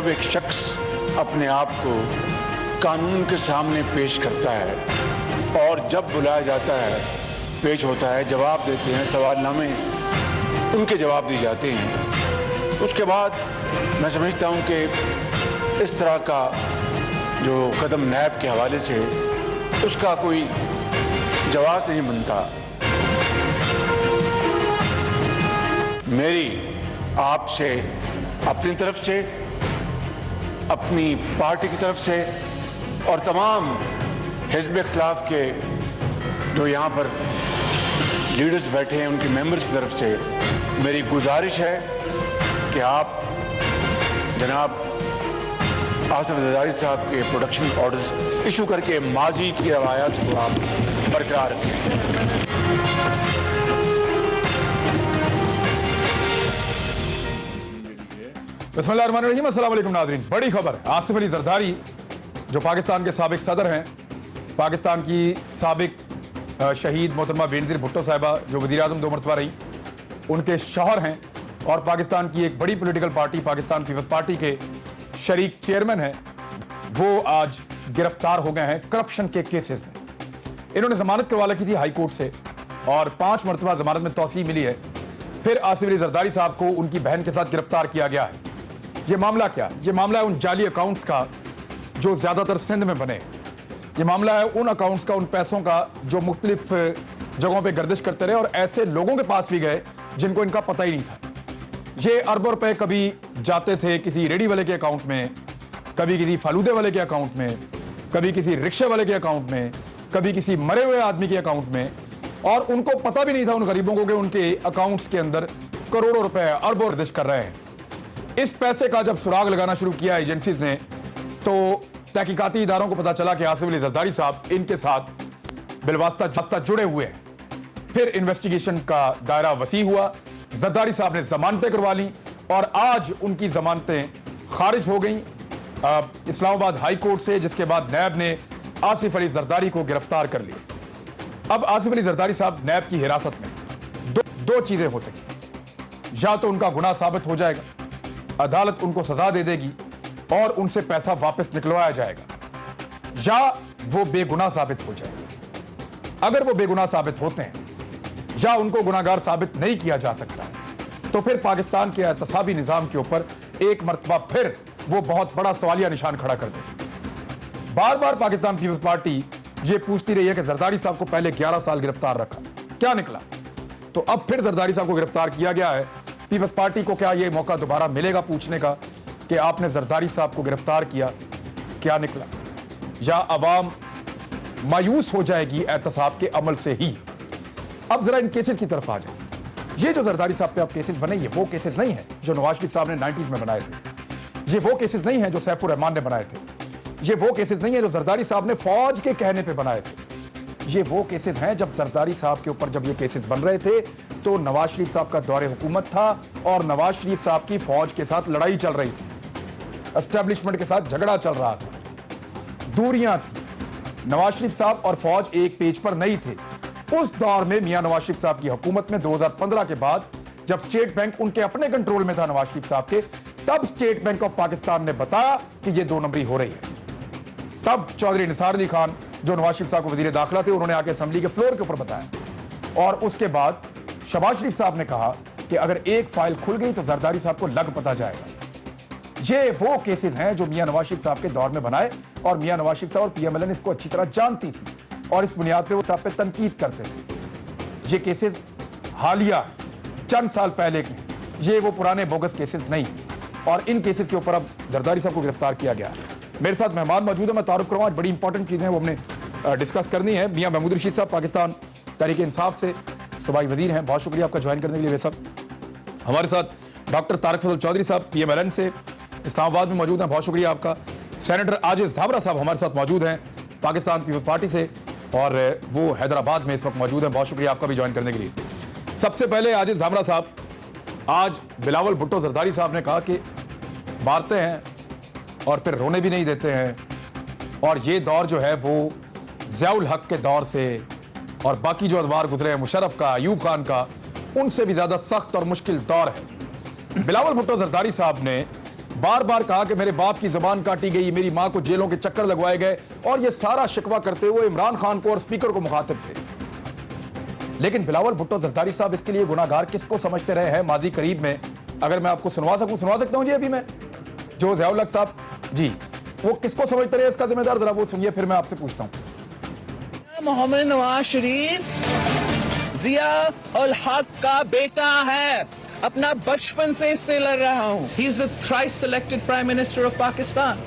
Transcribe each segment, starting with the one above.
एक शख्स अपने आप को कानून के सामने पेश करता है और जब बुलाया जाता है, पेश होता है, जवाब देते हैं, सवालनामे उनके जवाब दिए जाते हैं, उसके बाद मैं समझता हूं कि इस तरह का जो कदम नैब के हवाले से उसका कोई जवाब नहीं बनता। मेरी आपसे अपनी तरफ से, अपनी पार्टी की तरफ से और तमाम हिज़्ब इख्तिलाफ के जो यहाँ पर लीडर्स बैठे हैं उनके मेंबर्स की तरफ से मेरी गुजारिश है कि आप जनाब आसिफ जरदारी साहब के प्रोडक्शन ऑर्डर्स इशू करके माजी की रवायत को आप बरकरार रखें। बिस्मिल्लाहिर्रहमानिर्रहीम, अस्सलाम वालेकुम नाज़रीन। बड़ी खबर, आसिफ अली जरदारी जो पाकिस्तान के साबिक सदर हैं, पाकिस्तान की साबिक शहीद मोहतरमा बेनज़ीर भुट्टो साहिबा जो वज़ीर आज़म 2 मरतबा रही, उनके शौहर हैं और पाकिस्तान की एक बड़ी political party Pakistan Peoples Party के शरीक चेयरमैन हैं, वो आज गिरफ्तार हो गए हैं करप्शन के केसेस में। इन्होंने जमानत करवा रखी थी हाई कोर्ट से और 5 मरतबा जमानत में तौसीह मिली है। फिर आसिफ अली जरदारी साहब को उनकी बहन के साथ गिरफ्तार किया गया है। ये मामला क्या? ये मामला है उन जाली अकाउंट्स का जो ज्यादातर सिंध में बने। ये मामला है उन अकाउंट्स का, उन पैसों का जो मुख्तलिफ जगहों पे गर्दिश करते रहे और ऐसे लोगों के पास भी गए जिनको इनका पता ही नहीं था। ये अरबों रुपए कभी जाते थे किसी रेडी वाले के अकाउंट में, कभी किसी फालूदे वाले के अकाउंट में, कभी किसी रिक्शे वाले के अकाउंट में, कभी किसी मरे हुए आदमी के अकाउंट में, और उनको पता भी नहीं था उन गरीबों को कि उनके अकाउंट्स के अंदर करोड़ों रुपए अरबों गर्दिश कर रहे हैं। इस पैसे का जब सुराग लगाना शुरू किया एजेंसीज ने, तो तहकीकाती इदारों को पता चला कि आसिफ अली जरदारी साहब इनके साथ बिलवास्ता जुड़े हुए हैं। फिर इन्वेस्टिगेशन का दायरा वसी हुआ, जरदारी साहब ने जमानतें करवा ली और आज उनकी जमानतें खारिज हो गई इस्लामाबाद हाई कोर्ट से, जिसके बाद नैब ने आसिफ अली जरदारी को गिरफ्तार कर लिया। अब आसिफ अली जरदारी साहब नैब की हिरासत में दो चीजें हो सकती, या तो उनका गुनाह साबित हो जाएगा, अदालत उनको सजा दे देगी और उनसे पैसा वापस निकलवाया जाएगा, या वो बेगुनाह साबित हो जाएगा। अगर वो बेगुनाह साबित होते हैं या उनको गुनाहगार साबित नहीं किया जा सकता, तो फिर पाकिस्तान के एहतसाबी निजाम के ऊपर एक मरतबा फिर वो बहुत बड़ा सवालिया निशान खड़ा कर देगी। बार बार पाकिस्तान पीपल्स पार्टी ये पूछती रही है कि जरदारी साहब को पहले 11 साल गिरफ्तार रखा, क्या निकला? तो अब फिर जरदारी साहब को गिरफ्तार किया गया है। पीपल्स पार्टी को क्या यह मौका दोबारा मिलेगा पूछने का कि आपने जरदारी साहब को गिरफ्तार किया, क्या निकला? या अवाम मायूस हो जाएगी एहतसाब के अमल से ही? अब जरा इन केसेस की तरफ आ जाए। ये जो जरदारी साहब पे अब केसेस बने, ये वो केसेस नहीं है जो नवाज शरीफ साहब ने 90s में बनाए थे। ये वो केसेस नहीं है जो सैफुर रहमान ने बनाए थे। ये वो केसेस नहीं है जो जरदारी साहब ने फौज के कहने पे बनाए थे। ये वो केसेस हैं जब जरदारी साहब के ऊपर जब ये केसेस बन रहे थे तो नवाज शरीफ साहब का दौरे हुकूमत था और नवाज शरीफ साहब की फौज के साथ लड़ाई चल रही थी, एस्टेब्लिशमेंट के साथ झगड़ा चल रहा था, दूरियां थी। नवाज शरीफ साहब और फौज एक पेज पर नहीं थे। उस दौर में मियां नवाज शरीफ साहब की हुकूमत में 2015 के बाद जब स्टेट बैंक उनके अपने कंट्रोल में था नवाज शरीफ साहब के, तब स्टेट बैंक ऑफ पाकिस्तान ने बताया कि यह 2 नंबरी हो रही है। तब चौधरी निसार अली खान जो नवाज शरीफ साहब को वजीर दाखिला थे, उन्होंने आके असेंबली के फ्लोर के ऊपर बताया और उसके बाद शहबाज शरीफ साहब ने कहा कि अगर एक फाइल खुल गई तो जरदारी साहब को लग पता जाएगा। ये वो केसेस हैं जो मियां नवाज शरीफ साहब के दौर में बनाए और मियां नवाज शरीफ साहब और पीएमएलएन इसको अच्छी तरह जानती थी और इस बुनियाद पे वो साहब पे तनकीद करते थे। ये केसेस हालिया चंद साल पहले के, ये वो पुराने बोगस केसेस नहीं, और इन केसेस के ऊपर अब जरदारी साहब को गिरफ्तार किया गया है। मेरे साथ मेहमान मौजूद है, मैं तारुफ करूँगा। आज बड़ी इंपॉर्टेंट चीजें हैं वो हमने डिस्कस करनी है। मियां महमूद रशीद साहब पाकिस्तान तहरीक इंसाफ से सूबाई वजीर हैं, बहुत शुक्रिया आपका ज्वाइन करने के लिए। वे सब हमारे साथ डॉक्टर तारिक फजल चौधरी साहब पीएमएलएन से इस्लामाबाद में मौजूद हैं, बहुत शुक्रिया आपका। सेनेटर आजिज धाबरा साहब हमारे साथ मौजूद हैं पाकिस्तान पीपल्स पार्टी से और वो हैदराबाद में इस वक्त मौजूद हैं, बहुत शुक्रिया आपका भी ज्वाइन करने के लिए। सबसे पहले आजिज धाबरा साहब, आज बिलावल भुट्टो जरदारी साहब ने कहा कि मारते हैं और फिर रोने भी नहीं देते हैं, और ये दौर जो है वो ज़ियाउल हक के दौर से और बाकी जो अदवार गुजरे हैं मुशर्रफ का, अयूब खान का, उनसे भी ज्यादा सख्त और मुश्किल दौर है। बिलावल भुट्टो जरदारी साहब ने बार बार कहा कि मेरे बाप की जबान काटी गई, मेरी मां को जेलों के चक्कर लगवाए गए, और यह सारा शिकवा करते हुए इमरान खान को और स्पीकर को मुखातिब थे। लेकिन बिलावल भुट्टो जरदारी साहब इसके लिए गुनाहगार किसको समझते रहे हैं माजी करीब में? अगर मैं आपको सुनवा सकता हूं जी अभी मैं, जो ज़ियाउल हक साहब जी, वो किसको समझते रहे इसका जिम्मेदार, जरा वो सुनिए, फिर मैं आपसे पूछता हूं। मोहम्मद नवाज शरीफ जिया उल हक का बेटा है, अपना बचपन से इससे लड़ रहा हूं। He is the thrice selected prime minister of Pakistan.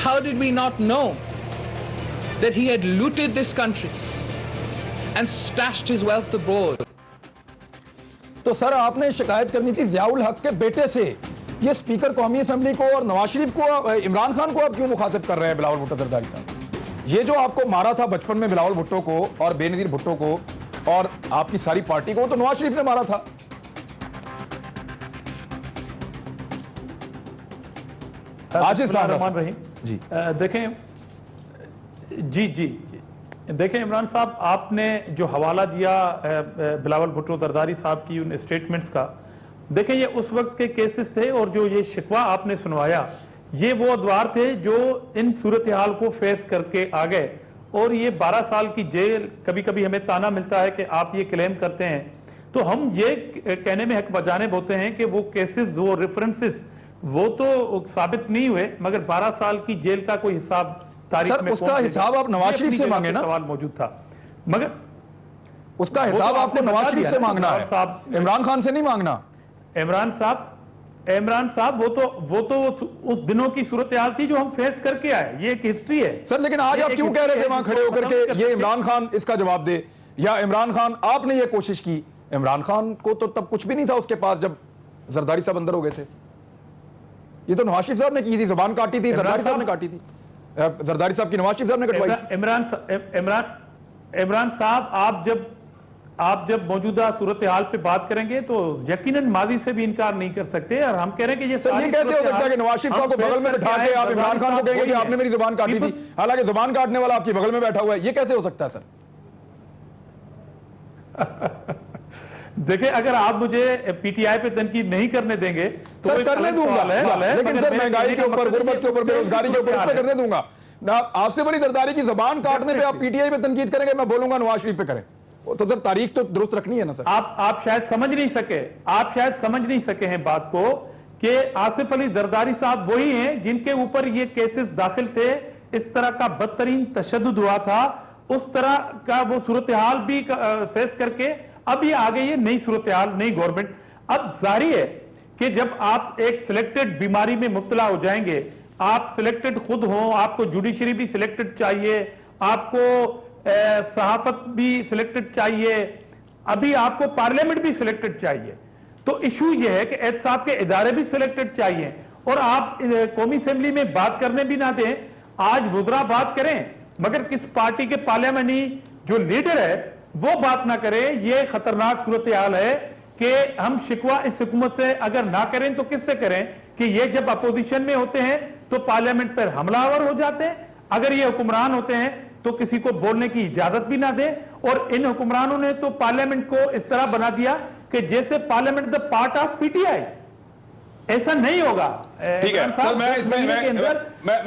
How did we not know that he had looted this country and stashed his wealth abroad? तो सर आपने शिकायत करनी थी ज़ियाउल हक के बेटे से, ये स्पीकर कौमी असेंबली को और नवाज शरीफ को, इमरान खान को आप क्यों मुखातिब कर रहे हैं बिलावल भुट्टो जरदारी साहब? ये जो आपको मारा था बचपन में बिलावल भुट्टो को और बेनजीर भुट्टो को और आपकी सारी पार्टी को, तो नवाज शरीफ ने मारा था। आजिज रहीम जी देखें, जी देखें इमरान साहब, आपने जो हवाला दिया बिलावल भुट्टो जरदारी साहब की उन स्टेटमेंट्स का, देखें ये उस वक्त के केसेस थे, और जो ये शिकवा आपने सुनवाया ये वो अदवार थे जो इन सूरत हाल को फेस करके आ गए। और ये 12 साल की जेल, कभी कभी हमें ताना मिलता है कि आप ये क्लेम करते हैं, तो हम ये कहने में हक बजानिब होते हैं कि वो केसेस, वो रेफरेंसेस वो तो साबित नहीं हुए, मगर 12 साल की जेल का कोई हिसाब तारीख सर में उसका हिसाब आप नवाज शरीफ से मांगे ना, सवाल मौजूद था, मगर उसका हिसाब आपको नवाज शरीफ से मांगना है, इमरान खान से नहीं मांगना। इमरान साहब वो तो उस दिनों की सूरत हाल थी जो हम फेस करके आए, ये एक हिस्ट्री है सर। लेकिन आज आप क्यों कह रहे थे वहां खड़े होकर के ये इमरान खान इसका जवाब दे, या इमरान खान, आपने ये कोशिश की, इमरान खान को तो तब कुछ भी नहीं था उसके पास जब जरदारी साहब अंदर हो गए थे। ये तो नवाज शरीफ साहब ने की थी, जबान काटी थी जरदारी साहब ने काटी थी, जरदारी साहब की नवाज शरीफ साहब ने कटवाई। इमरान साहब आप जब मौजूदा सूरत हाल पे बात करेंगे तो यकीनन माजी से भी इनकार नहीं कर सकते, और हम कह रहे हैं कि सर ये कैसे हो सकता है कि नवाज शरीफ साहब को बगल में बैठा के आप इमरान खान को कहेंगे कि आपने मेरी जुबान काटी थी, हालांकि जुबान काटने वाला आपकी बगल में बैठा हुआ है, ये कैसे हो सकता है सर? देखिए, अगर आप मुझे पीटीआई पे तनकीद नहीं करने देंगे तो सर करने दूंगा, लेकिन सर महंगाई के ऊपर, गुर्बत के ऊपर, बेरोजगारी के ऊपर, इस पे करने दूंगा ना। आसिफ अली जरदारी की जबान काटने पे आप पीटीआई पे तनकीद करेंगे, मैं बोलूंगा नवाज शरीफ पे करें, तो सर तारीख तो दुरुस्त रखनी है ना सर। आप शायद समझ नहीं सके हैं बात को कि आसिफ अली जरदारी साहब वही हैं जिनके ऊपर ये केसेस दाखिल थे, इस तरह का बदतरीन तशद्दुद हुआ था, उस तरह का वो सूरत हाल भी फेस करके अब ये आ गई है नई सूरत हाल, नई गवर्नमेंट। अब जाहिर है कि जब आप एक सिलेक्टेड बीमारी में मुब्तला हो जाएंगे, आप सिलेक्टेड खुद हो, आपको जुडिशरी भी सिलेक्टेड चाहिए, आपको सहाफत भी सिलेक्टेड चाहिए, अभी आपको पार्लियामेंट भी सिलेक्टेड चाहिए, तो इशू यह है कि एहतसाब के इदारे भी सिलेक्टेड चाहिए, और आप कौमी असेंबली में बात करने भी ना दें। आज वुज़रा बात करें मगर किस पार्टी के पार्लियामेंटी जो लीडर है वो बात ना करे, ये खतरनाक सूरत हाल है कि हम शिकवा इस हुकूमत से अगर ना करें तो किससे करें, कि ये जब अपोजिशन में होते हैं तो पार्लियामेंट पर हमलावर हो जाते हैं, अगर ये हुक्मरान होते हैं तो किसी को बोलने की इजाजत भी ना दें, और इन हुक्मरानों ने तो पार्लियामेंट को इस तरह बना दिया कि जैसे parliament the part of PTI. ऐसा नहीं होगा। ठीक है सर, मैं इसमें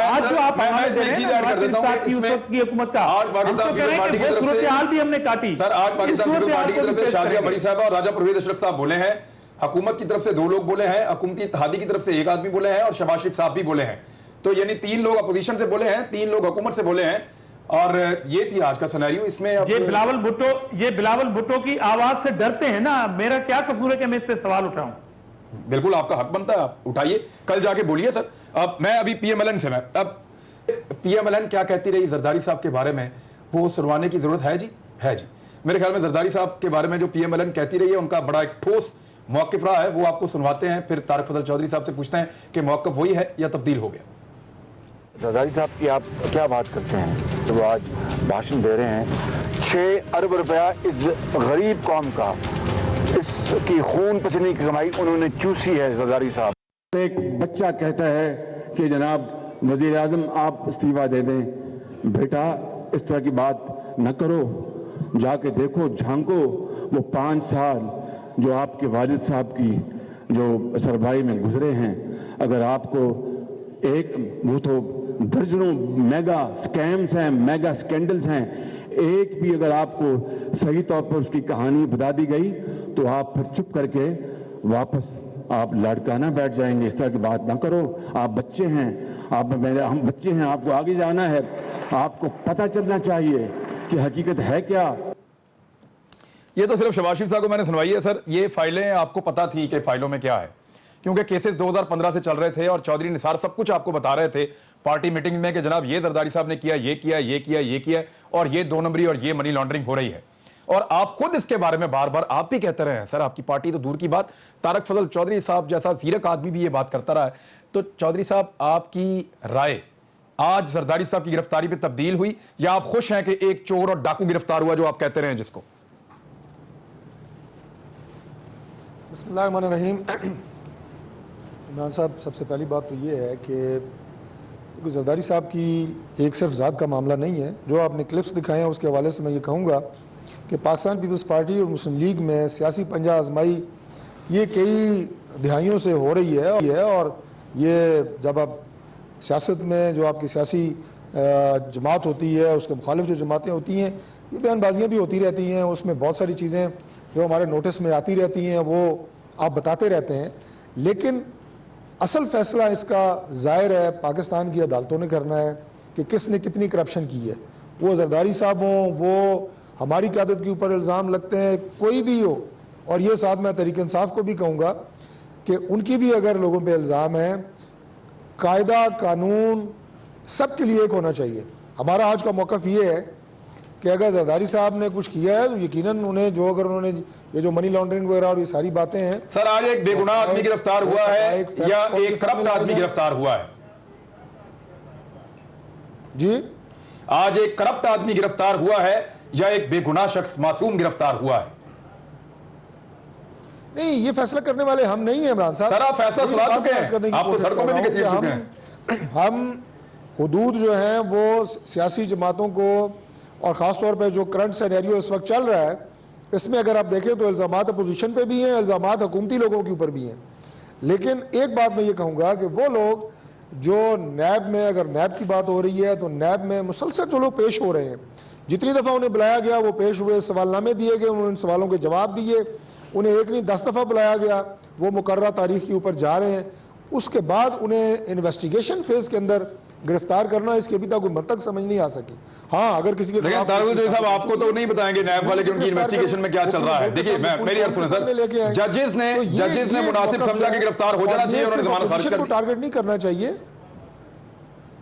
आज जो आप इसमें चीज ऐड कर देता हूं, इसमें की हुकूमत का आज पाकिस्तान पीपल्स पार्टी की तरफ से हाल भी हमने काटी सर, आज पाकिस्तान पीपल्स पार्टी की तरफ से शादिया बड़ी साहबा और राजा परवेज अशरफ साहब बोले हैं, हुकूमत की तरफ से 2 लोग बोले हैं, हुकूमती इत्तेहादी की तरफ से 1 आदमी बोले हैं, और शहबाज शरीफ साहब भी बोले हैं, तो यानी 3 लोग अपोजिशन से बोले हैं, 3 लोग हुकूमत से बोले हैं, और ये थी आज का सिनेरियो। इसमें ये बिलावल भुट्टो की आवाज से डरते हैं ना, मेरा क्या कसूर है कि मैं इससे सवाल उठाऊं? बिल्कुल आपका हक बनता है, आप उठाइए, कल जाके बोलिए सर। अब मैं अभी पीएमएलएन से, मैं अब पीएमएलएन क्या कहती रही जरदारी साहब के बारे में, वो सुनवाने की जरूरत है जी, है जी। मेरे ख्याल में जरदारी साहब के बारे में जो पीएमएलएन कहती रही है उनका बड़ा एक ठोस मौक़िफ़ रहा है, वो आपको सुनवाते हैं, फिर तारिक फजल चौधरी साहब से पूछते हैं कि मौक़िफ़ वही है या तब्दील हो गया। जरदारी साहब की आप क्या बात करते हैं तो वो आज भाषण दे रहे हैं, 6 अरब रुपया इस गरीब कौम का, इसकी खून पसीने की कमाई उन्होंने चूसी है जरदारी साहब। एक बच्चा कहता है कि जनाब वज़ीर आज़म आप इस्तीफा दे दें, बेटा इस तरह की बात न करो, जाके देखो, झांको, वो 5 साल जो आपके वालिद साहब की जो सरबराही में गुजरे हैं, अगर आपको एक वो तो दर्जनों मेगा स्कैम्स हैं, मेगा स्कैंडल्स हैं, एक भी अगर आपको सही तौर पर उसकी कहानी बता दी गई तो आप फिर चुप करके वापस आप लड़काना बैठ जाएंगे। इस तरह की बात ना करो। आप बच्चे हैं, हम बच्चे हैं, आपको आगे जाना है, आपको पता चलना चाहिए कि हकीकत है क्या। ये तो सिर्फ शहबाज शरीफ साहब को मैंने सुनवाई है सर। ये फाइलें आपको पता थी कि फाइलों में क्या है, क्योंकि केसेस 2015 से चल रहे थे और चौधरी निसार सब कुछ आपको बता रहे थे पार्टी मीटिंग में कि जनाब ये जरदारी साहब ने किया, ये किया, ये किया, ये किया, और ये 2 नंबरी और ये मनी लॉन्ड्रिंग हो रही है। और आप खुद इसके बारे में बार बार आप भी कहते रहे हैं सर। आपकी पार्टी तो दूर की बात, तारक फजल चौधरी साहब जैसा सीरक आदमी भी ये बात करता रहा है। तो चौधरी साहब, आपकी राय आज जरदारी साहब की गिरफ्तारी पे तब्दील हुई, या आप खुश हैं कि एक चोर और डाकू गिरफ्तार हुआ जो आप कहते रहे हैं जिसको? बिस्मिल्लाहिर्रहमानिर्रहीम। इमरान साहब, सबसे पहली बात तो ये है कि जरदारी साहब की एक सिर्फ ज़ात का मामला नहीं है। जो आपने क्लिप्स दिखाए हैं उसके हवाले से मैं ये कहूँगा कि पाकिस्तान पीपल्स पार्टी और मुस्लिम लीग में सियासी पंजा आजमाई ये कई दिहाइयों से हो रही है, और ये जब आप सियासत में जो आपकी सियासी जमात होती है उसके मुखालिफ जो जमातें होती हैं, ये बयानबाजियाँ भी होती रहती हैं, उसमें बहुत सारी चीज़ें जो हमारे नोटिस में आती रहती हैं वो आप बताते रहते हैं। लेकिन असल फैसला इसका ज़ाहिर है पाकिस्तान की अदालतों ने करना है कि किसने कितनी करप्शन की है। वो जरदारी साहब हों, वो हमारी क़यादत के ऊपर इल्ज़ाम लगते हैं, कोई भी हो। और ये साथ मैं तहरीक इंसाफ को भी कहूँगा कि उनकी भी अगर लोगों पे इल्ज़ाम है, कायदा कानून सब के लिए एक होना चाहिए। हमारा आज का मौक़िफ़ ये है कि अगर जरदारी साहब ने कुछ किया है तो यकीनन उन्हें जो अगर उन्होंने ये जो मनी लॉन्ड्रिंग वगैरह और ये सारी बातें हैं। सर, आज एक बेगुनाह आदमी गिरफ्तार हुआ है या एक करप्ट आदमी गिरफ्तार हुआ है? जी, आज एक करप्ट आदमी गिरफ्तार हुआ है या एक बेगुनाह शख्स मासूम गिरफ्तार हुआ है? नहीं, ये फैसला करने वाले हम नहीं हैं इमरान साहब। सर, आप फैसला सुना चुके हैं, आप तो सड़कों में भी घसीट चुके हैं। हम हुदूद जो हैं वो सियासी जमातों को, और ख़ास तौर पे जो करंट सिनेरियो इस वक्त चल रहा है, इसमें अगर आप देखें तो इल्ज़ामात अपोजिशन पे भी हैं, इल्ज़ामात हुकूमती लोगों के ऊपर भी हैं। लेकिन एक बात मैं ये कहूँगा कि वो लोग जो नैब में, अगर नैब की बात हो रही है तो नैब में मुसलसल जो लोग पेश हो रहे हैं, जितनी दफ़ा उन्हें बुलाया गया वो पेश हुए, सवालनामे दिए गए, उन्होंने सवालों के जवाब दिए। उन्हें एक नहीं 10 दफ़ा बुलाया गया, वो मुकर्रर तारीख के ऊपर जा रहे हैं। उसके बाद उन्हें इन्वेस्टिगेशन फेज़ के अंदर गिरफ्तार करना, इसके अभी तक कोई मंतक समझ नहीं आ सकी। हाँ, अगर किसी के खिलाफ साहब आपको तो नहीं बताएंगे नैब वाले कि उनकी इन्वेस्टिगेशन में क्या चल रहा है। देखिए, मेरी अर्ज सुनें सर, जजेस ने मुनासिब समझा कि गिरफ्तार हो जाना चाहिए, उन्होंने जमानत खारिज कर दी। टारगेट नहीं करना चाहिए।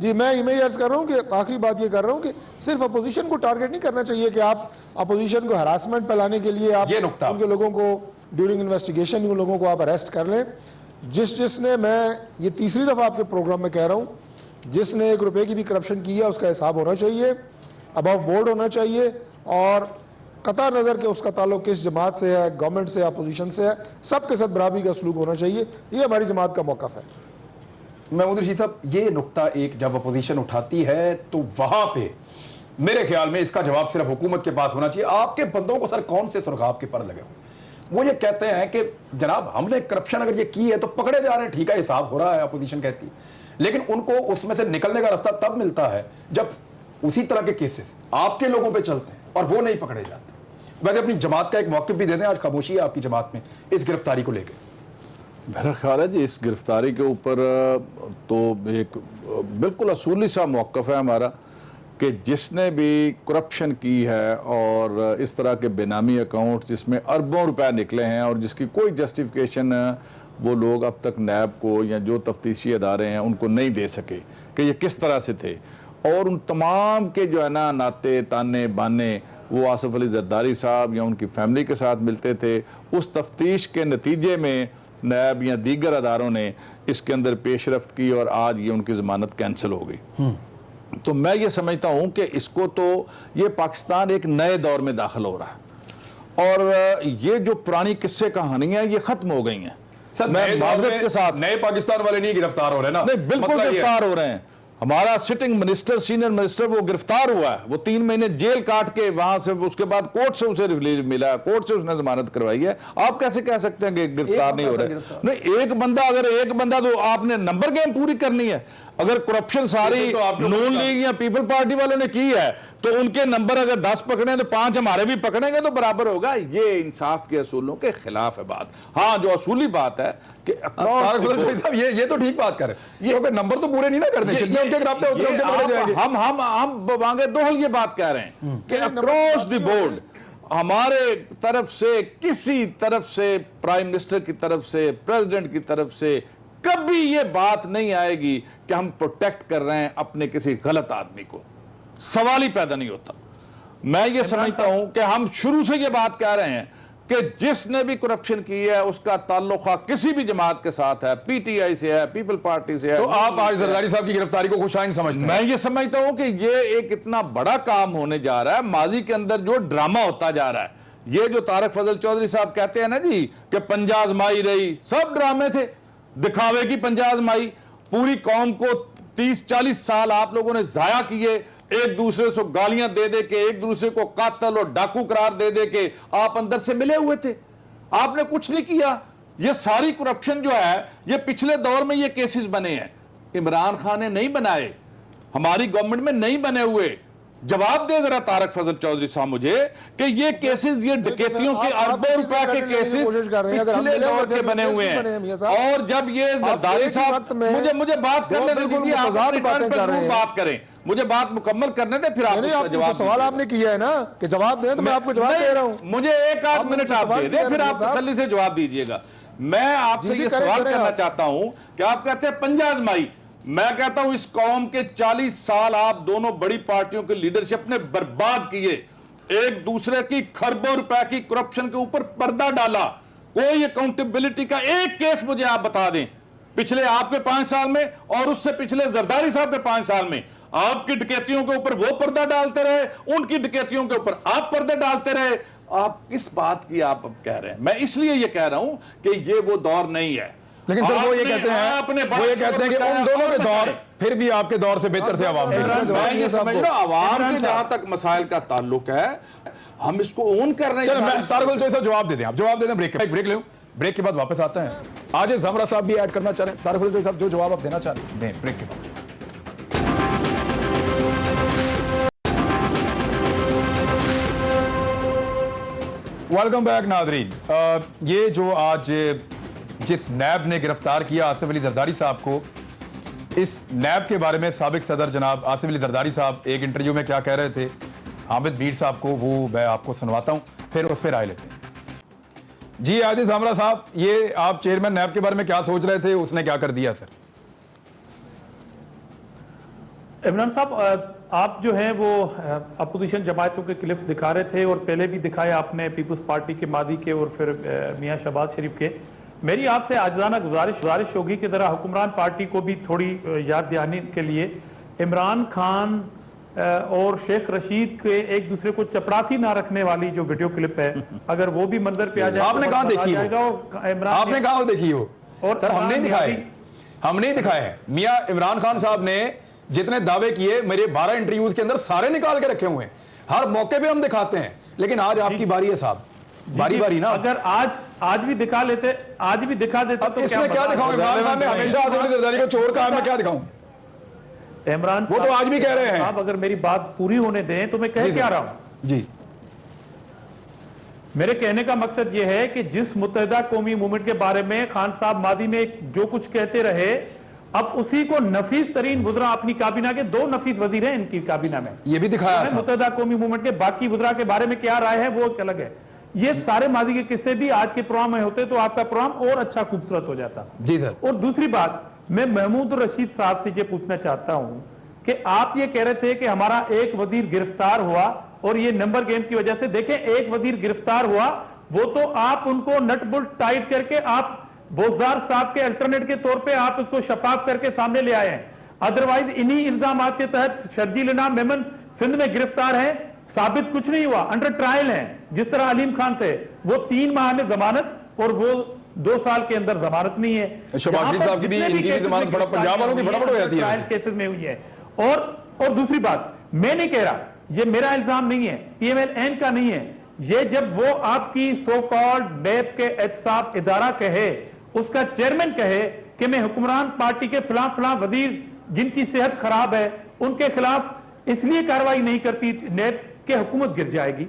जी, मैं ये अर्ज कर रहा हूँ कि आखिरी बात ये कर रहा हूँ कि सिर्फ अपोजिशन को टारगेट नहीं करना चाहिए कि आप अपोजिशन को हरासमेंट फैलाने के लिए आप उनके लोगों को ड्यूरिंग इन्वेस्टिगेशन उन लोगों को आप अरेस्ट कर लें। जिसने, मैं ये तीसरी दफ़ा आपके प्रोग्राम में कह रहा हूँ, जिसने 1 रुपए की भी करप्शन की है उसका हिसाब होना चाहिए, अबव बोर्ड होना चाहिए, और कता नज़र के उसका ताल्लुक किस जमात से है, गवर्नमेंट से, अपोजिशन से है, सबके साथ बराबरी का सलूक होना चाहिए। ये हमारी जमात का मौक़िफ़ है। महमूद रशीद साहब, ये नुक्ता एक जब अपोजिशन उठाती है तो वहां पे मेरे ख्याल में इसका जवाब सिर्फ हुकूमत के पास होना चाहिए। आपके बंदों को सर कौन से सुरखाब के पर लगे हो? वो ये कहते हैं कि जनाब हमने करप्शन अगर ये की है तो पकड़े जा रहे हैं, ठीक है, हिसाब हो रहा है, अपोजिशन कहती है, लेकिन उनको उसमें से निकलने का रास्ता तब मिलता है जब उसी तरह के केसेस आपके लोगों पे चलते हैं और वो नहीं पकड़े जाते। वैसे अपनी जमात का एक मौक़िफ़ भी दे दें, आज खामोशी है आपकी जमात में इस गिरफ्तारी को लेकर। मेरा ख्याल है जी, इस गिरफ्तारी के ऊपर तो एक बिल्कुल असूली सा मौक़िफ़ है हमारा कि जिसने भी करप्शन की है और इस तरह के बेनामी अकाउंट्स जिसमें अरबों रुपए निकले हैं और जिसकी कोई जस्टिफिकेशन वो लोग अब तक नैब को या जो तफ्तीशी अदारे हैं उनको नहीं दे सके कि ये किस तरह से थे, और उन तमाम के जो है ना नाते ताने बाने वो आसिफ अली जरदारी साहब या उनकी फैमिली के साथ मिलते थे। उस तफ्तीश के नतीजे में नैब या दीगर अदारों ने इसके अंदर पेशरफ्त की और आज ये उनकी ज़मानत कैंसिल हो गई। तो मैं ये समझता हूँ कि इसको तो ये पाकिस्तान एक नए दौर में दाखिल हो रहा है और ये जो पुरानी किस्से कहानियाँ ये ख़त्म हो गई हैं। सर, मैं माज़रत के साथ नए पाकिस्तान वाले नहीं गिरफ्तार हो रहे ना? नहीं, बिल्कुल गिरफ्तार हो रहे हैं। हमारा सिटिंग मिनिस्टर, सीनियर मिनिस्टर, वो गिरफ्तार हुआ है, वो 3 महीने जेल काट के वहां से, उसके बाद कोर्ट से उसे रिलीज मिला, कोर्ट से उसने जमानत करवाई है। आप कैसे कह सकते हैं कि गिरफ्तार नहीं हो रहा है? नहीं, एक बंदा, अगर एक बंदा, तो आपने नंबर गेम पूरी करनी है। अगर करप्शन सारी तो नून लीग या पीपल पार्टी वालों ने की है, तो उनके नंबर अगर 10 पकड़े तो 5 हमारे भी पकड़ेंगे तो बराबर होगा। ये इंसाफ के असूलों के खिलाफ है बात। हाँ, जो असूली बात है कि साहब ये तो ठीक बात कर, ये नंबर तो पूरे नहीं ना करने, जितने उनके गिरफ्तार होते हैं उनके पकड़े जाएंगे। हम मांगे दोहल ये बात कह रहे हैं कि अक्रॉस द बोर्ड हमारे तरफ से, किसी तरफ से, प्राइम मिनिस्टर की तरफ से, प्रेसिडेंट की तरफ से कभी ये बात नहीं आएगी कि हम प्रोटेक्ट कर रहे हैं अपने किसी गलत आदमी को। सवाल ही पैदा नहीं होता। मैं ये समझता हूं कि हम शुरू से ये बात कह रहे हैं कि जिसने भी करप्शन की है उसका ताल्लुक किसी भी जमात के साथ है, पीटीआई से है, पीपल पार्टी से है। तो आप आज जरदारी साहब की गिरफ्तारी को खुशाइन समझते हैं? मैं ये समझता हूं कि ये एक इतना बड़ा काम होने जा रहा है। माजी के अंदर जो ड्रामा होता जा रहा है, ये जो तारक फजल चौधरी साहब कहते हैं ना जी कि पंजा आजमाई रही, सब ड्रामे थे, दिखावे की पंजा आजमाई। पूरी कौम को 30-40 साल आप लोगों ने जाया किए, एक दूसरे से गालियां दे दे के, एक दूसरे को कातल और डाकू करार दे दे के आप अंदर से मिले हुए थे। आपने कुछ नहीं किया। ये सारी करप्शन जो है, ये पिछले दौर में ये केसेस बने हैं, इमरान खान ने नहीं बनाए, हमारी गवर्नमेंट में नहीं बने हुए। जवाब दे जरा तारक फजल चौधरी साहब मुझे कि ये केसेस, ये डकैतियों के अरबों रुपए के केसेस पिछले दौर के बने हुए हैं। और जब ये जरदारी साहब, मुझे बात करने दीजिए, आप रिटर्न पर जरूर बात करें, मुझे बात मुकम्मल करने दे, फिर आप जवाब। सवाल आपने किया है ना कि जवाब दें, तो मैं आपको जवाब दे रहा हूं। मुझे 1-8 मिनट आप दे दें, फिर आप तसल्ली से जवाब दीजिएगा। मैं आपसे ये सवाल करना चाहता हूं कि आप कहते हैं पंजा आजमाई, मैं कहता हूं इस कौम के 40 साल आप दोनों बड़ी पार्टियों के लीडरशिप ने बर्बाद किए, एक दूसरे की खरबों रुपए की करप्शन के ऊपर पर्दा डाला। कोई अकाउंटेबिलिटी का एक केस मुझे आप बता दें पिछले आपके 5 साल में, और उससे पिछले जरदारी साहब के 5 साल में। आपकी डकैतियों के ऊपर वो पर्दा डालते रहे, उनकी डकैतियों के ऊपर आप पर्दा डालते रहे। आप किस बात की आप अब कह रहे हैं? मैं इसलिए ये कह रहा हूं कि ये वो दौर नहीं है। लेकिन सर वो ये कहते हैं कि उन दोनों के दौर फिर भी आपके दौर से बेहतर से आवाम। मैं ये समझ रहा हूं आवाम के जहां तक मसाइल का ताल्लुक है, हम इसको ओन कर रहे हैं। तारक फजल चौधरी साहब जवाब दे दें, आप जवाब दे दें, ब्रेक ले, ब्रेक के बाद वापस आते हैं। आज जमरा साहब भी ऐड करना चाह रहे हैं। तारक फजल चौधरी साहब जो जवाब आप देना चाह रहे हैं दें, ब्रेक के बाद। वेलकम बैक नाजरीन। ये जो आज जिस नैब ने गिरफ्तार किया आसिफ अली जरदारी साहब को, इस नैब के बारे में साबिक सदर जनाब आसिफ अली जरदारी साहब एक इंटरव्यू में क्या कह रहे थे हामिद मीर साहब को, वो मैं आपको सुनवाता हूं, फिर उस पर राय लेते हैं। जी आजिज हमरा साहब, ये आप चेयरमैन नैब के बारे में क्या सोच रहे थे, उसने क्या कर दिया सर? इमरान साहब, आप जो हैं वो अपोजिशन जमातों के क्लिप्स दिखा रहे थे, और पहले भी दिखाए आपने पीपल्स पार्टी के मादी के और फिर मियां शहबाज शरीफ के। मेरी आपसे आजाना गुजारिश होगी कि जरा हुक्मरान पार्टी को भी थोड़ी याद दिलाने के लिए इमरान खान और शेख रशीद के एक दूसरे को चपरासी ना रखने वाली जो वीडियो क्लिप है, अगर वो भी मंजर पे आ जाए। आपने कहां देखी वो? आपने कहां देखी वो? और सर हम नहीं दिखाए हैं। मियां इमरान खान साहब ने जितने दावे किए मेरे 12 इंटरव्यूज के अंदर सारे निकाल के रखे हुए हैं, हर मौके पे हम दिखाते हैं। लेकिन आज आपकी बारी है साहब, बारी ना। अगर आज भी दिखा देते तो इसमें क्या दिखाऊं? इमरान खान ने हमेशा आसिफ अली जरदारी को चोर कहा, मैं क्या दिखाऊं? इमरान वो तो आज भी कह रहे हैं। आप अगर मेरी बात पूरी होने दें तो मैं कह क्या रहा हूं जी। मेरे कहने का मकसद यह है कि जिस मुत्तहिदा कौमी मूवमेंट के बारे में खान साहब मादी में जो कुछ कहते रहे, अब उसी को नफीस तरीन वुज़रा अपनी काबीना के 2 नफीस वजीर हैं इनकी काबीना में, ये भी दिखाया। मुत्तहिदा कौमी मूवमेंट के बाकी वुज़रा के बारे में क्या राय है वो अलग है। ये सारे मादी के किस्से भी आज के प्रोग्राम में होते तो आपका प्रोग्राम और अच्छा खूबसूरत हो जाता। जी सर। और दूसरी बात, मैं महमूद रशीद साहब से ये पूछना चाहता हूं कि आप ये कह रहे थे कि हमारा एक वजीर गिरफ्तार हुआ और ये नंबर गेम की वजह से, देखें एक वजीर गिरफ्तार हुआ, वो तो आप उनको नट बुल्ट टाइट करके आप बोजदार साहब के अल्टरनेट के तौर पे आप उसको शफाफ करके सामने ले आए हैं। अदरवाइज इन्हीं इल्जामात के तहत शर्जील इनाम मेमन सिंध में गिरफ्तार है, साबित कुछ नहीं हुआ, अंडर ट्रायल है। जिस तरह अलीम खान थे, वो 3 माह में जमानत और वो 2 साल के अंदर जमानत नहीं है। शहबाज शरीफ साहब की भी, इनकी भी जमानत पंजाब वालों की फटाफट हो जाती है केसेस में हुई है। और दूसरी बात, मैं नहीं कह रहा, ये मेरा इल्जाम नहीं है, PMLN का नहीं है, ये जब वो आपकी सो कॉल्ड नैब के एहतसाब इदारा कहे, उसका चेयरमैन कहे कि मैं हुक्मरान पार्टी के फलां वजीर जिनकी सेहत खराब है उनके खिलाफ इसलिए कार्रवाई नहीं करती नैब कि हुकूमत गिर जाएगी।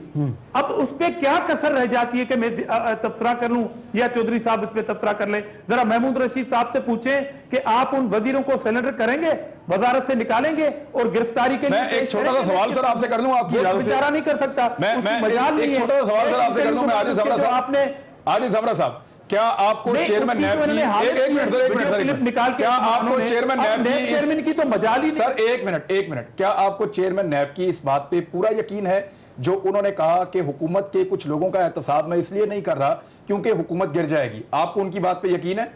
अब उस पर क्या कसर रह जाती है कि मैं तबसरा कर लूं या चौधरी साहब इस पे तबसरा कर ले? जरा महमूद रशीद साहब से पूछें कि आप उन वजीरों को सरेंडर करेंगे, वजारत से निकालेंगे और गिरफ्तारी के लिए? मैं एक छोटा सा सवाल सर आपसे कर लूं, आपकी इजाजत से। बेचारा नहीं कर सकता, मैं एक छोटा सा सवाल सर आपसे कर लूं। मैं आदिल ज़मरा साहब, आपने आदिल ज़मरा साहब, क्या आपको चेयरमैन नैब की एक मिनट सर, एक मिनट, क्या आपको चेयरमैन नैब की चेयरमैन की तो मजाल ही नहीं। सर एक मिनट, क्या आपको चेयरमैन नैब की इस बात पे पूरा यकीन है जो उन्होंने कहा कि हुकूमत के कुछ लोगों का एहतसाब मैं इसलिए नहीं कर रहा क्योंकि हुकूमत गिर जाएगी? आपको उनकी बात पे यकीन है?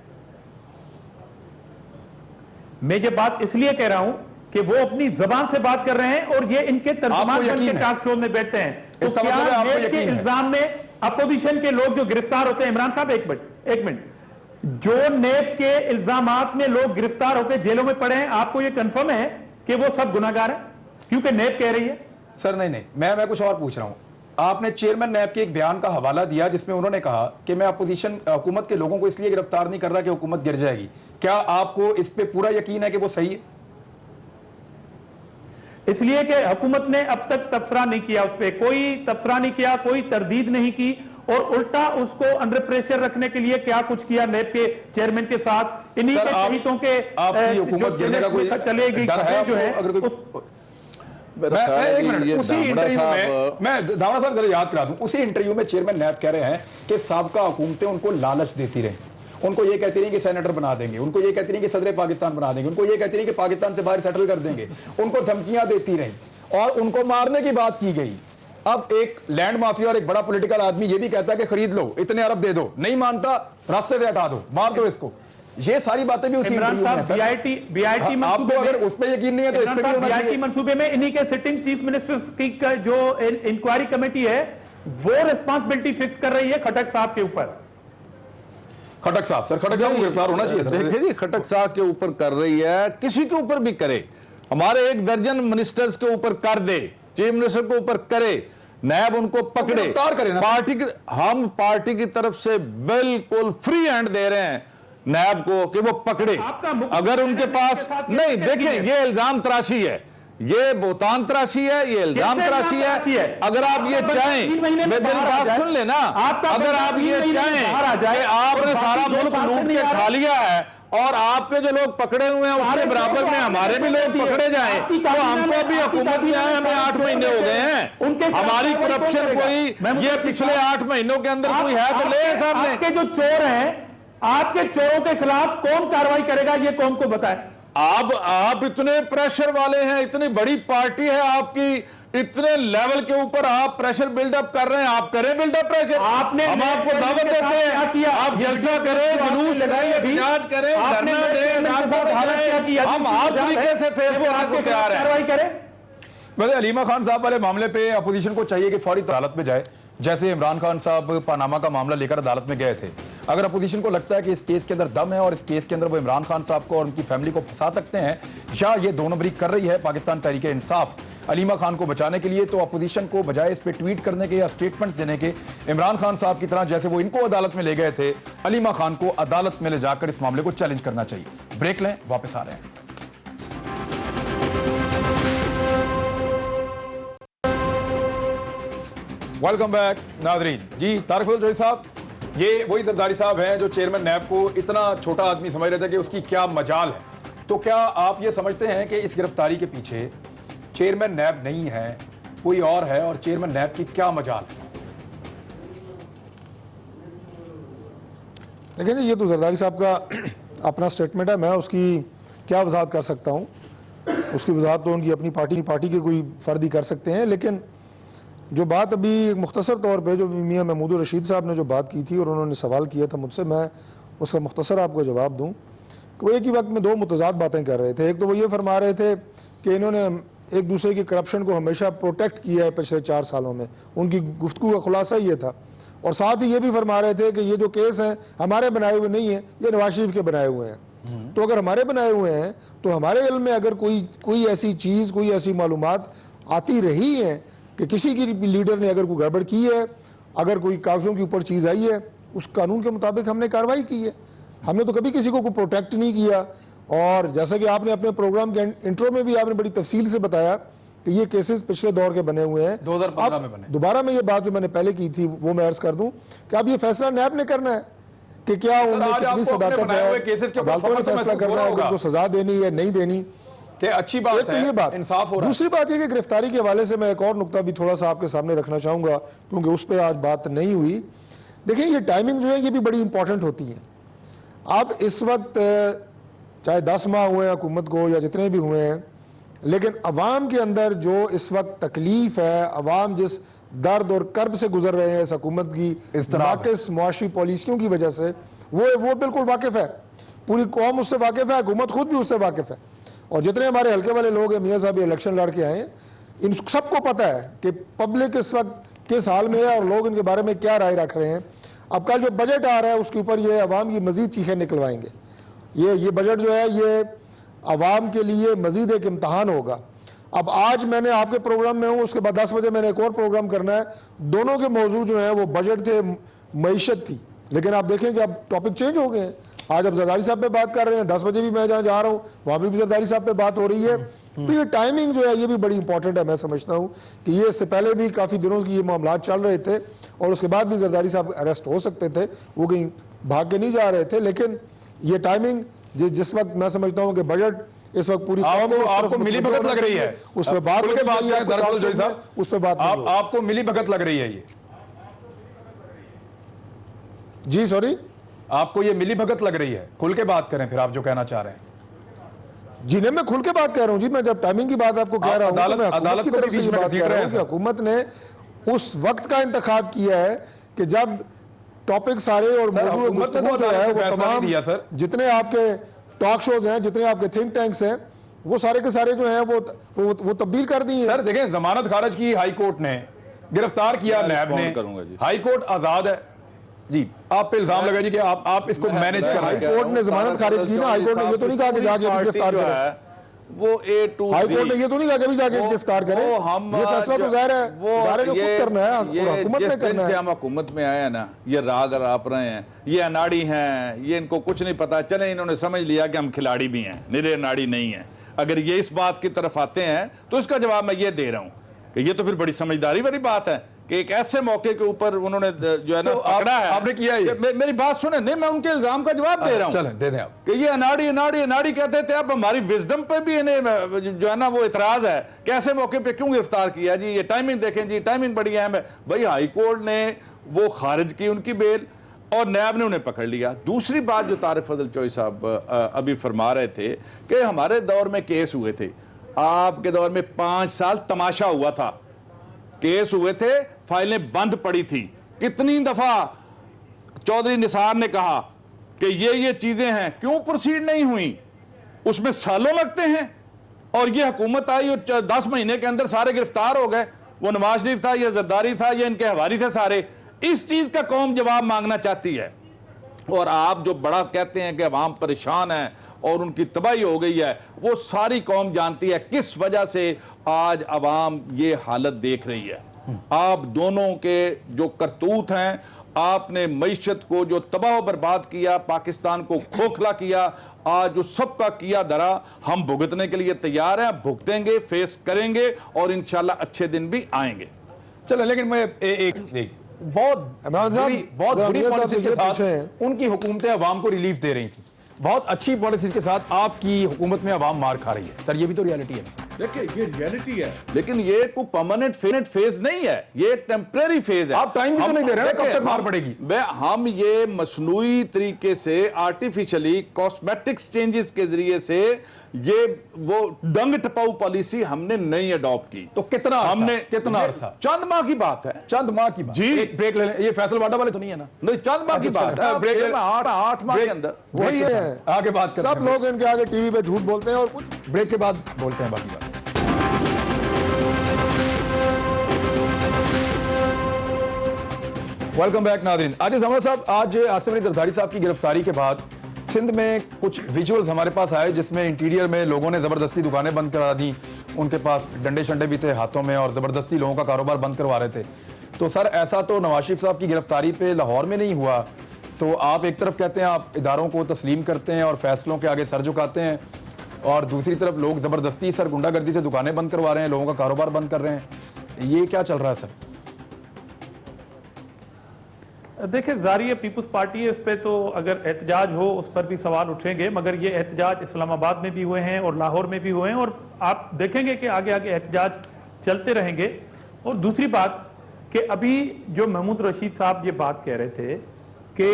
मैं ये बात इसलिए कह रहा हूं कि वो अपनी जबान से बात कर रहे हैं और ये इनके तर्जुमान बन के टॉक शो में बैठते हैं। तो इसका क्या मतलब है आपको नैब के यकीन है? इल्जाम में अपोजिशन के लोग जो गिरफ्तार होते हैं, इमरान साहब एक मिनट, जो नैब के इल्जामात में लोग गिरफ्तार होकर जेलों में पड़े हैं, आपको ये कंफर्म है कि वो सब गुनाहगार हैं क्योंकि नैब कह रही है? सर नहीं, मैं कुछ और पूछ रहा हूं। आपने चेयरमैन नैब के एक बयान का हवाला दिया जिसमें उन्होंने कहा कि मैं अपोजिशन हुकूमत के लोगों को इसलिए गिरफ्तार नहीं कर रहा कि हुकूमत गिर जाएगी। क्या आपको इस पे पूरा यकीन है कि वो सही है? इसलिए कि हुकूमत ने अब तक तबसरा नहीं किया, उस पर कोई तबसरा नहीं किया, कोई तरदीद नहीं की और उल्टा उसको अंडर प्रेशर रखने के लिए क्या कुछ किया नैब के चेयरमैन के साथ। इन्हीं के शहीदों के आपकी हुकूमत गिरने का कोई चलेगी डर है जो है? अगर कोई एक मिनट, उसी इंटरव्यू में मैं दावड़ा साहब जरा याद करा दूं, उसी इंटरव्यू में चेयरमैन नैब कह रहे हैं कि साबका हुकूमतें उनको लालच देती रही, उनको ये कहती रही कि सेनेटर बना देंगे, उनको ये कहती रही कि सदर पाकिस्तान बना देंगे, उनको ये कहती रही कि पाकिस्तान से बाहर सेटल कर देंगे, उनको धमकियां देती रही और उनको मारने की बात की गई। अब एक लैंड माफिया और एक बड़ा पॉलिटिकल आदमी ये भी कहता है कि खरीद लो, इतने अरब दे दो, नहीं मानता रास्ते से हटा दो, मार दो इसको। ये सारी बातें भी उसी इमरान साहब बीआईटी आपको अगर उस पर यकीन नहीं है तो इस पे भी होना चाहिए। बीआईटी मंसूबे में इन्हीं के सिटिंग चीफ मिनिस्टर की जो इंक्वायरी कमेटी है वो रिस्पांसिबिलिटी फिक्स कर रही है खटक साहब के ऊपर। खटक साहब, सर खटक साहब को गिरफ्तार होना चाहिए। देखिए जी, खटक साहब के ऊपर कर रही है, किसी के ऊपर भी करे, हमारे 1 दर्जन मिनिस्टर्स के ऊपर कर दे, चीफ मिनिस्टर के ऊपर करे, नैब उनको पकड़े, गिरफ्तार करें ना। हम पार्टी की तरफ से बिल्कुल फ्री हैंड दे रहे हैं नैब को कि वो पकड़े। अगर उनके पास नहीं, देखिए ये इल्जाम तराशी है, ये बोतान तराशी है, ये इल्जाम तराशी है। अगर आप ये चाहें, मेरी बात सुन लेना, अगर आप ये चाहें कि आपने सारा मुल्क लूट के खा लिया है और आपके जो लोग पकड़े हुए हैं उसके बराबर में हमारे भी लोग पकड़े जाएं, तो हमको भी हुकूमत में आए हमें 8 महीने हो गए हैं, हमारी करप्शन कोई ये पिछले 8 महीनों के अंदर कोई है तो ले सामने। आपके जो चोर हैं, आपके चोरों के खिलाफ कौन कार्रवाई करेगा ये कौन को बताए? आप इतने प्रेशर वाले हैं, इतनी बड़ी पार्टी है आपकी, इतने लेवल के ऊपर आप प्रेशर बिल्डअप कर रहे हैं, आप करें बिल्डअप प्रेशर। हम आपको दावत देते हैं, आप जलसा करें, जुलूस करें, एहतजाज करें, धरना दें, हम हर तरीके से फेस करने को तैयार हैं। वैसे अलीमा खान साहब वाले मामले पे अपोजिशन को चाहिए कि फौरी अदालत में जाए, जैसे इमरान खान साहब पनामा का मामला लेकर अदालत में गए थे। अगर अपोजिशन को लगता है कि इस केस के अंदर दम है और इस केस के अंदर वो इमरान खान साहब को और उनकी फैमिली को फंसा सकते हैं, या ये 2 नंबरी कर रही है पाकिस्तान तहरीक इंसाफ अलीमा खान को बचाने के लिए, तो अपोजिशन को बजाय इस पे ट्वीट करने के या स्टेटमेंट्स देने के, इमरान खान साहब की तरह जैसे वो इनको अदालत में ले गए थे, अलीमा खान को अदालत में ले जाकर इस मामले को चैलेंज करना चाहिए। ब्रेक लें, वापस आ रहे हैं। वेलकम बैक नादरीन। जी तारिक जोई साहब, ये वही जरदारी साहब हैं जो चेयरमैन नैब को इतना छोटा आदमी समझ रहे थे कि उसकी क्या मजाल है। तो क्या आप ये समझते हैं कि इस गिरफ्तारी के पीछे चेयरमैन नैब नहीं है, कोई और है, और चेयरमैन नैब की क्या मजाल है? देखिए ये तो जरदारी साहब का अपना स्टेटमेंट है, मैं उसकी क्या वजाहत कर सकता हूँ। उसकी वजाहत तो उनकी अपनी पार्टी के कोई फ़र्द ही कर सकते हैं। लेकिन जो बात अभी मुख्तसर तौर पे जो मियाँ महमूद रशीद साहब ने जो बात की थी और उन्होंने सवाल किया था मुझसे, मैं उसका मुख्तसर आपको जवाब दूँ कि वो एक ही वक्त में 2 मुतजाद बातें कर रहे थे। एक तो वो ये फरमा रहे थे कि इन्होंने एक दूसरे की करप्शन को हमेशा प्रोटेक्ट किया है पिछले 4 सालों में, उनकी गुफ्तगू का खुलासा ये था। और साथ ही ये भी फरमा रहे थे कि ये जो केस हैं हमारे बनाए हुए नहीं हैं, ये नवाज शरीफ के बनाए हुए हैं। तो अगर हमारे बनाए हुए हैं तो हमारे इल्म में अगर कोई ऐसी चीज़, कोई ऐसी मालूमात आती रही है कि किसी की लीडर ने अगर कोई गड़बड़ की है, अगर कोई कागज़ों के ऊपर चीज़ आई है, उस कानून के मुताबिक हमने कार्रवाई की है। हमने तो कभी किसी को प्रोटेक्ट नहीं किया। और जैसा कि आपने अपने प्रोग्राम के इंट्रो में भी आपने बड़ी तफसील से बताया कि ये केसेस पिछले दौर के बने हुए हैं, 2015 में बने। दोबारा मैं ये बात जो मैंने पहले की थी वो मैं अर्ज कर दूं कि अब ये फैसला नैब ने करना है कि क्या उनमें आज कितनी आपको अपने सदाकत बनाए हुए है, केसेस के ऊपर अदालतों ने फख्र फैसला महसूस हो करना रहा है कि होगा। उनको सजा देनी है नहीं देनी। कि अच्छी बात एक तो है, ये बात, इंसाफ हो रहा है। दूसरी बात ये कि गिरफ्तारी के हवाले से मैं एक और नुकता भी थोड़ा सा आपके सामने रखना चाहूंगा क्योंकि उस पर आज बात नहीं हुई। देखिए ये टाइमिंग जो है ये भी बड़ी इंपॉर्टेंट होती है। अब इस वक्त चाहे 10 माह हुए हैं हुकूमत को या जितने भी हुए हैं, लेकिन अवाम के अंदर जो इस वक्त तकलीफ है, अवाम जिस दर्द और कर्ब से गुजर रहे हैं इस हुकूमत की नाकिस मुआशरी पॉलिसियों की वजह से, वो बिल्कुल वाकिफ है। पूरी कौम उससे वाकिफ है, हुकूमत खुद भी उससे वाकिफ है। और जितने हमारे हल्के वाले लोग हैं, मियाँ साहब इलेक्शन लड़ के आए हैं, इन सबको पता है कि पब्लिक इस वक्त किस हाल में है और लोग इनके बारे में क्या राय रख रहे हैं। अब कल जो बजट आ रहा है उसके ऊपर ये अवाम की मजीद चीखें निकलवाएंगे। ये बजट जो है ये अवाम के लिए मजीद एक इम्तहान होगा। अब आज मैंने आपके प्रोग्राम में हूँ, उसके बाद 10 बजे मैंने एक और प्रोग्राम करना है। दोनों के मौजू जो है वो बजट थे, मईशत थी, लेकिन आप देखें कि अब टॉपिक चेंज हो गए हैं। आज अब जरदारी साहब पे बात कर रहे हैं, 10 बजे भी मैं जहाँ जा रहा हूँ वहाँ भी जरदारी साहब पे बात हो रही है। तो ये टाइमिंग जो है ये भी बड़ी इंपॉर्टेंट है। मैं समझता हूँ कि ये इससे पहले भी काफ़ी दिनों की ये मामला चल रहे थे और उसके बाद भी जरदारी साहब अरेस्ट हो सकते थे, वो कहीं भाग के नहीं जा रहे थे। लेकिन ये टाइमिंग जिस वक्त मैं समझता हूँ कि बजट इस वक्त पूरी आपको मिली भगत लग रही है, उस पर बात, उस पर बात आपको मिली भगत लग रही है ये? जी सॉरी, आपको ये मिली भगत लग रही है? खुल के बात करें फिर, आप जो कहना चाह रहे हैं। जी नहीं, मैं खुल के बात कह रहा हूं जी। मैं जब टाइमिंग की बात आपको कह रहा हूं तो मैं अदालत की तरफ से ये बात कह रहा हूं कि हुकूमत ने उस वक्त का इंतखाब किया है कि जब टॉपिक सारे और मौजूद गुफ्तगू जो है वो तमाम जितने आपके टॉक शोज हैं, जितने आपके थिंक टैंक्स हैं, वो सारे के सारे जो हैं वो तब्दील कर दी है। सर देखें, जमानत खारिज की हाई कोर्ट ने, गिरफ्तार किया नैब ने, हाई कोर्ट आजाद है जी। आप पे इल्जाम लगा जी कि आप इसको मैनेज कर रहे हैं। हाई कोर्ट ने जमानत खारिज की ना, हाई कोर्ट ने ये तो नहीं कहा कि जाके गिरफ्तार करें, वो A to Z, high court ने ये तो नहीं कहा कि जाके गिरफ्तार करें। ये फैसला तो जाहिर है इदारे ने खुद करना है, हुकूमत ने करना है। हम हुकूमत में आए हैं ना, ये राग आप रहे हैं, ये अनाड़ी हैं, ये इनको कुछ नहीं पता, चले इन्होंने समझ लिया कि हम खिलाड़ी भी हैं, निरे अनाड़ी नहीं है। अगर ये इस बात की तरफ आते हैं तो इसका जवाब मैं ये दे रहा हूं कि ये तो फिर बड़ी समझदारी वाली बात है कि एक ऐसे मौके के ऊपर उन्होंने जो है ना पकड़ा है। आपने किया ये? मेरी बात सुने, नहीं मैं उनके इल्जाम का जवाब दे रहा हूं। चलें दे दें आप कि ये अनाड़ी अनाड़ी अनाड़ी कहते थे, अब हमारी विजडम पे भी इन्हें जो है ना वो इतराज है कि ऐसे मौके पे क्यों गिरफ्तार किया जी। ये टाइमिंग देखें जी, टाइमिंग बड़ी अहम है भाई। हाई कोर्ट ने वो खारिज की उनकी बेल और नैब ने उन्हें पकड़ लिया। दूसरी बात जो तारिक फजल चौई साहब अभी फरमा रहे थे कि हमारे दौर में केस हुए थे, आपके दौर में 5 साल तमाशा हुआ था, केस हुए थे, फाइलें बंद पड़ी थी। कितनी दफा चौधरी निसार ने कहा कि ये चीजें हैं, क्यों प्रोसीड नहीं हुई? उसमें सालों लगते हैं और ये हुकूमत आई और 10 महीने के अंदर सारे गिरफ्तार हो गए। वो नवाज शरीफ था, या जरदारी था, या इनके हवारी थे सारे। इस चीज का कौम जवाब मांगना चाहती है। और आप जो बड़ा कहते हैं कि अवाम परेशान है और उनकी तबाही हो गई है, वो सारी कौम जानती है किस वजह से आज अवाम ये हालत देख रही है। आप दोनों के जो करतूत हैं, आपने मईशत को जो तबाह बर्बाद किया, पाकिस्तान को खोखला किया, आज उस सब का किया धरा हम भुगतने के लिए तैयार हैं, भुगतेंगे, फेस करेंगे और इंशाल्लाह अच्छे दिन भी आएंगे। चलो, लेकिन मैं एक बहुत बुरी पॉलिसी के साथ उनकी हुकूमतें अवाम को रिलीफ दे रही थी, बहुत अच्छी पॉलिसी के साथ आपकी हुकूमत में अवाम मार खा रही है। सर ये भी तो रियलिटी है। देखिए ये रियलिटी है, लेकिन ये कोई परमानेंट फेज नहीं है, ये एक टेम्परेरी फेज है। आप टाइम भी तो नहीं दे रहे हैं, कब तक मार पड़ेगी? हम ये मसनूई तरीके से आर्टिफिशियली कॉस्मेटिक्स चेंजेस के जरिए से ये वो डंग टपाऊ पॉलिसी हमने नहीं अडॉप्ट की। तो कितना अरसा? चंद माह की बात है, चंद माह की बात जी। एक ब्रेक ले लें, ये फैसल वाडा वाले तो नहीं है ना? नहीं, चंद माह की बात है, ब्रेक 8 माह के अंदर वही है। आगे बात करते हैं। सब लोग इनके आगे टीवी पे झूठ बोलते हैं और कुछ ब्रेक के बाद बोलते हैं बाकी बात। वेलकम बैक नाज़रीन। आज जमाना साहब, आज आसिफ अली जरदारी साहब की गिरफ्तारी के बाद सिंध में कुछ विजुअल्स हमारे पास आए जिसमें इंटीरियर में लोगों ने ज़बरदस्ती दुकानें बंद करा दी, उनके पास डंडे शंडे भी थे हाथों में और ज़बरदस्ती लोगों का कारोबार बंद करवा रहे थे। तो सर, ऐसा तो नवाज शरीफ साहब की गिरफ्तारी पे लाहौर में नहीं हुआ। तो आप एक तरफ कहते हैं आप इदारों को तस्लीम करते हैं और फैसलों के आगे सर झुकाते हैं, और दूसरी तरफ लोग ज़बरदस्ती सर गुंडागर्दी से दुकानें बंद करवा रहे हैं, लोगों का कारोबार बंद कर रहे हैं। ये क्या चल रहा है सर? देखिए, जारी है पीपुल्स पार्टी है, इस पे तो अगर एहतजाज हो उस पर भी सवाल उठेंगे, मगर ये एहतजाज इस्लामाबाद में भी हुए हैं और लाहौर में भी हुए हैं, और आप देखेंगे कि आगे आगे एहतजाज चलते रहेंगे। और दूसरी बात कि अभी जो महमूद रशीद साहब ये बात कह रहे थे कि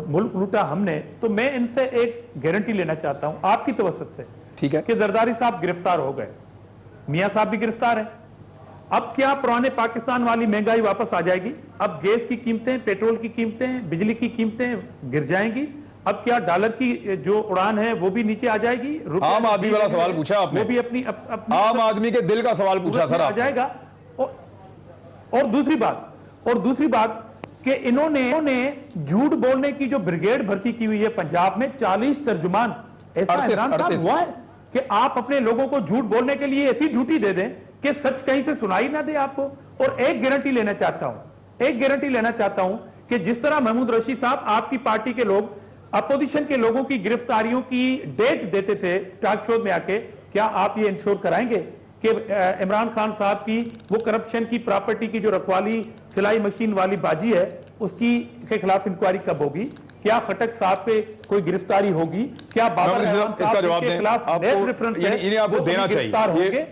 मुल्क लूटा हमने, तो मैं इनसे एक गारंटी लेना चाहता हूं आपकी तवज्जो से, ठीक है, कि जरदारी साहब गिरफ्तार हो गए, मियां साहब भी गिरफ्तार हैं। अब क्या पुराने पाकिस्तान वाली महंगाई वापस आ जाएगी? अब गैस की कीमतें, पेट्रोल की कीमतें, बिजली की कीमतें गिर जाएंगी। अब क्या डॉलर की जो उड़ान है वो भी नीचे आ जाएगी? आम आदमी वाला सवाल पूछा आपने, वो भी अपनी आम आदमी के दिल का सवाल पूछा सर, आ जाएगा। और दूसरी बात कि इन्होंने झूठ बोलने की जो ब्रिगेड भर्ती की हुई है पंजाब में, 40 तर्जुमान ऐसा हुआ है कि आप अपने लोगों को झूठ बोलने के लिए ऐसी ड्यूटी दे दें कि सच कहीं से सुनाई ना दे आपको। और एक गारंटी लेना चाहता हूं कि जिस तरह महमूद रशीद साहब, आपकी पार्टी के लोग अपोजिशन के लोगों की गिरफ्तारियों की डेट देते थे टॉक शो में आके, क्या आप ये इंश्योर कराएंगे कि इमरान खान साहब की वो करप्शन की प्रॉपर्टी की जो रखवाली सिलाई मशीन वाली बाजी है उसकी के खिलाफ इंक्वायरी कब होगी? क्या खटक साहब पे कोई गिरफ्तारी होगी? क्या बाबर इसका जवाब दें, आपको देना चाहिए।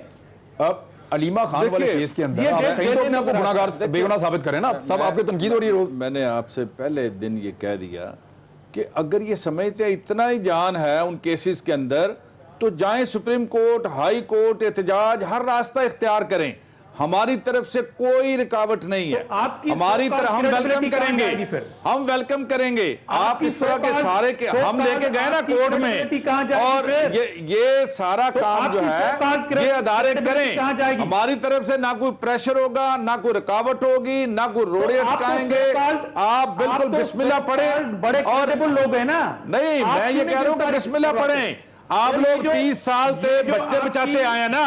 अब अलीमा खान वाले केस के अंदर आप कहीं तो अपने आपको गुनाहगार बेगुनाह साबित करें ना, सब आपके तनकीद हो रही है रोज। मैंने आपसे पहले दिन ये कह दिया कि अगर ये समझते इतना ही जान है उन केसेस के अंदर, तो जाएं सुप्रीम कोर्ट, हाई कोर्ट, एहतजाज, हर रास्ता इख्तियार करें। हमारी तरफ से कोई रुकावट नहीं है, हमारी तरफ हम वेलकम करेंगे, आप इस तरह के सारे के हम लेके गए ना कोर्ट में, और ये सारा काम जो है ये अदारे करें। हमारी तरफ से ना कोई प्रेशर होगा, ना कोई रुकावट होगी, ना कोई रोड़े अटकाएंगे। आप बिल्कुल बिस्मिल्लाह पढ़े, और लोग है ना, नहीं, मैं ये कह रहा हूं कि बिस्मिल्लाह पढ़ें। आप लोग 30 साल से बचते बचाते आए ना,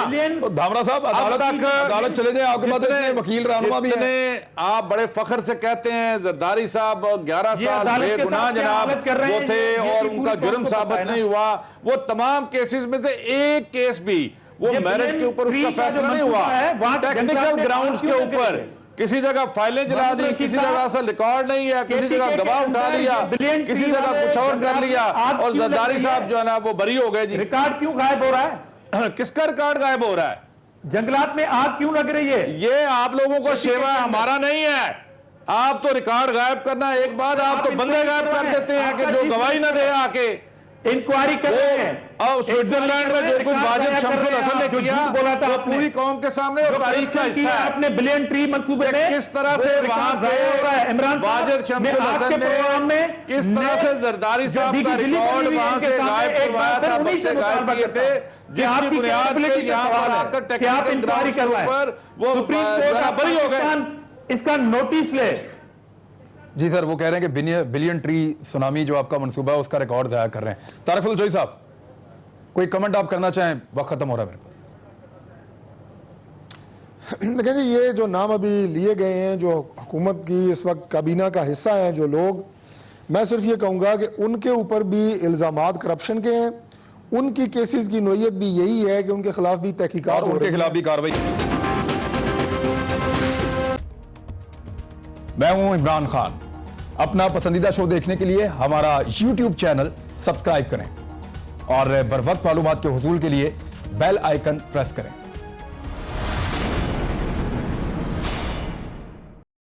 धामरा साहब, अदालत चले जाए, आपके पास वकील रहनुमा भी है। आप बड़े फख्र से कहते हैं जरदारी साहब 11 साल बेगुनाह जनाब वो थे और उनका जुर्म साबित नहीं हुआ। वो तमाम केसेस में से एक केस भी वो मेरिट के ऊपर उसका फैसला नहीं हुआ, टेक्निकल ग्राउंड्स के ऊपर किसी जगह फाइलें जला दी, किसी जगह ऐसा रिकॉर्ड नहीं है, किसी जगह दबाव उठा लिया, किसी जगह कुछ और कर लिया, और जरदारी साहब जो है ना वो बरी हो गए। जी, रिकॉर्ड क्यों गायब हो रहा है? किसका रिकॉर्ड गायब हो रहा है? जंगलात में आग क्यों लग रही है? ये आप लोगों को सेवा है, हमारा नहीं है। आप तो रिकॉर्ड गायब करना एक बात, आप तो बंदे गायब कर देते हैं कि जो गवाही ना दे आके इंक्वायरी कर रहे हैं। और स्विट्जरलैंड में जो कुछ वाजिद शमसुल हसन ने किया वो पूरी कौम के सामने और तारीख का हिस्सा है। अपने बिलियन ट्री मंसूबे में किस तरह से वहां पे वाजिद शमसुल हसन ने किस तरह से जरदारी साहब का रिकॉर्ड वहां से गायब करवाया था, बच्चे गायब किए थे, जिसकी बुनियाद पे यहाँ पर आकर टेक्निकल ग्राउंड के ऊपर वो बरी हो गए। इसका नोटिस ले। जी सर, वो कह रहे हैं कि बिलियन ट्री सुनामी जो आपका मंसूबा है उसका रिकॉर्ड जाया कर रहे हैं। तारिक अल जोई साहब, कोई कमेंट आप करना चाहें? वक्त खत्म हो रहा है मेरे पास। देखिए, ये जो नाम अभी लिए गए हैं, जो हुकूमत की इस वक्त काबीना का हिस्सा हैं जो लोग, मैं सिर्फ ये कहूँगा कि उनके ऊपर भी इल्ज़ामात करप्शन के हैं, उनकी केसेस की नोयत भी यही है कि उनके खिलाफ भी तहकीकात और उनके खिलाफ भी कार्रवाई। मैं हूं इमरान खान। अपना पसंदीदा शो देखने के लिए हमारा YouTube चैनल सब्सक्राइब करें और बर वक्त मालूमात के हुसूल के लिए बेल आइकन प्रेस करें।